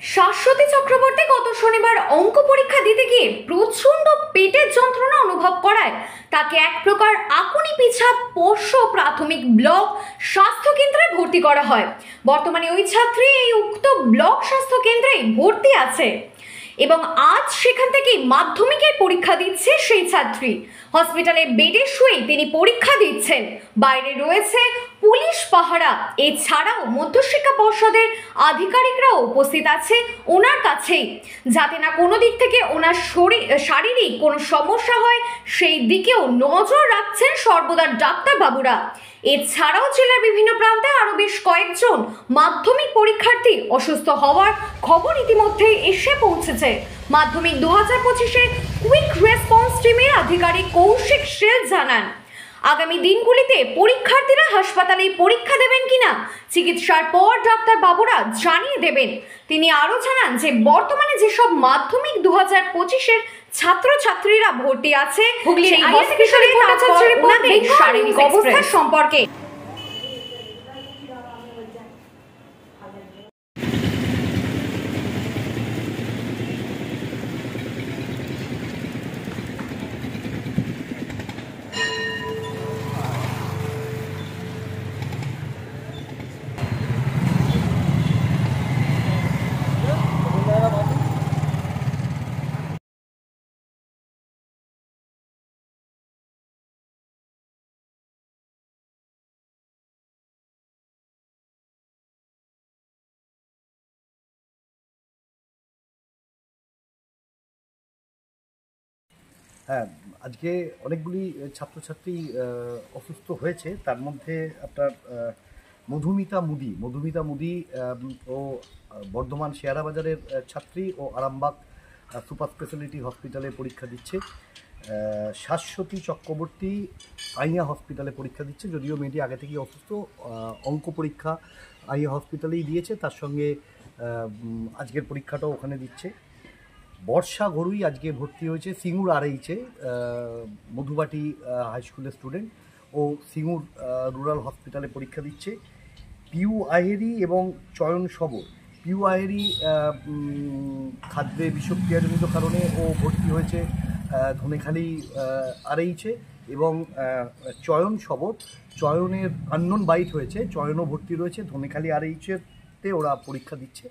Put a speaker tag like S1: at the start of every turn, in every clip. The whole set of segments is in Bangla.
S1: শাশ্বতী চক্রবর্তী গত শনিবার অঙ্ক পরীক্ষা দিতে গিয়ে প্রচন্ড পেটের যন্ত্রণা অনুভব করায় তাকে এক প্রকার আকুনি পিছা পোষ্য প্রাথমিক ব্লক স্বাস্থ্য কেন্দ্রে ভর্তি করা হয়। বর্তমানে ওই ছাত্রী এই উক্ত ব্লক স্বাস্থ্য কেন্দ্রে ভর্তি আছে এবং আজ সেখান থেকে মাধ্যমিকের পরীক্ষা দিচ্ছে সেই ছাত্রী। হসপিটালে বেডে শুয়ে তিনি পরীক্ষা দিচ্ছেন। বাইরে রয়েছে পুলিশ পাহারা, এছাড়াও মধ্যশিক্ষা পর্ষদের আধিকারিকরাও উপস্থিত আছে ওনার কাছেই, যাতে না কোনো দিক থেকে ওনার শারীরিক কোনো সমস্যা হয় সেই দিকেও নজর রাখছেন সর্বদা ডাক্তারবাবুরা। এছাড়াও জেলার বিভিন্ন প্রান্তে আরো বেশ কয়েকজন মাধ্যমিক পরীক্ষার্থী অসুস্থ হওয়ার খবর ইতিমধ্যে এসে পৌঁছেছে। মাধ্যমিক 2025-এর কুইক রেসপন্স টিমের আধিকারিক কৌশিক শেল জানান, আগামী দিনগুলিতে পরীক্ষার্থীরা হাসপাতালে পরীক্ষা দেবেন কিনা চিকিৎসার পর ডাক্তারবাবুরা জানিয়ে দেবেন। তিনি আরও জানান যে বর্তমানে যেসব মাধ্যমিক 2025-এর ছাত্রছাত্রীরা ভর্তি আছে হুগলির হসপিটালে ওনাদের শারীরিক অবস্থা সম্পর্কে
S2: হ্যাঁ, আজকে অনেকগুলি ছাত্রছাত্রী অসুস্থ হয়েছে। তার মধ্যে আপনার মধুমিতা মুদি ও বর্ধমান শেয়ারা বাজারের ছাত্রী ও আরামবাগ সুপার স্পেশালিটি হসপিটালে পরীক্ষা দিচ্ছে। শাশ্বতী চক্রবর্তী আইয়া হসপিটালে পরীক্ষা দিচ্ছে। যদিও মেয়েটি আগে থেকেই অসুস্থ, অঙ্ক পরীক্ষা আইয়া হসপিটালেই দিয়েছে, তার সঙ্গে আজকের পরীক্ষাটাও ওখানে দিচ্ছে। বর্ষা গড়ুই আজকে ভর্তি হয়েছে সিঙ্গুর আরএইচে, মধুবাটি হাই স্কুলের স্টুডেন্ট, ও সিঙ্গুর রুরাল হসপিটালে পরীক্ষা দিচ্ছে। পিউ আহেরি এবং চয়ন সবর। পিউ আহেরি খাদ্যে বিষক্রিয়াজনিত কারণে ও ভর্তি হয়েছে ধনেখালি আরএইচে, এবং চয়ন সবর, চয়নের আননোন বাইট হয়েছে, চয়নও ভর্তি রয়েছে ধনেখালি আরএইচেতে, ওরা পরীক্ষা দিচ্ছে।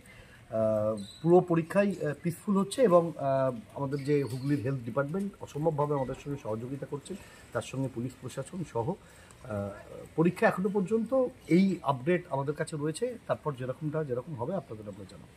S2: পুরো পরীক্ষাই পিসফুল হচ্ছে এবং আমাদের যে হুগলির হেলথ ডিপার্টমেন্ট অসম্ভবভাবে আমাদের সঙ্গে সহযোগিতা করছে, তার সঙ্গে পুলিশ প্রশাসন সহ পরীক্ষা এখনো পর্যন্ত এই আপডেট আমাদের কাছে রয়েছে। তারপর যেরকম হবে আপনাদের আমরা জানাবো।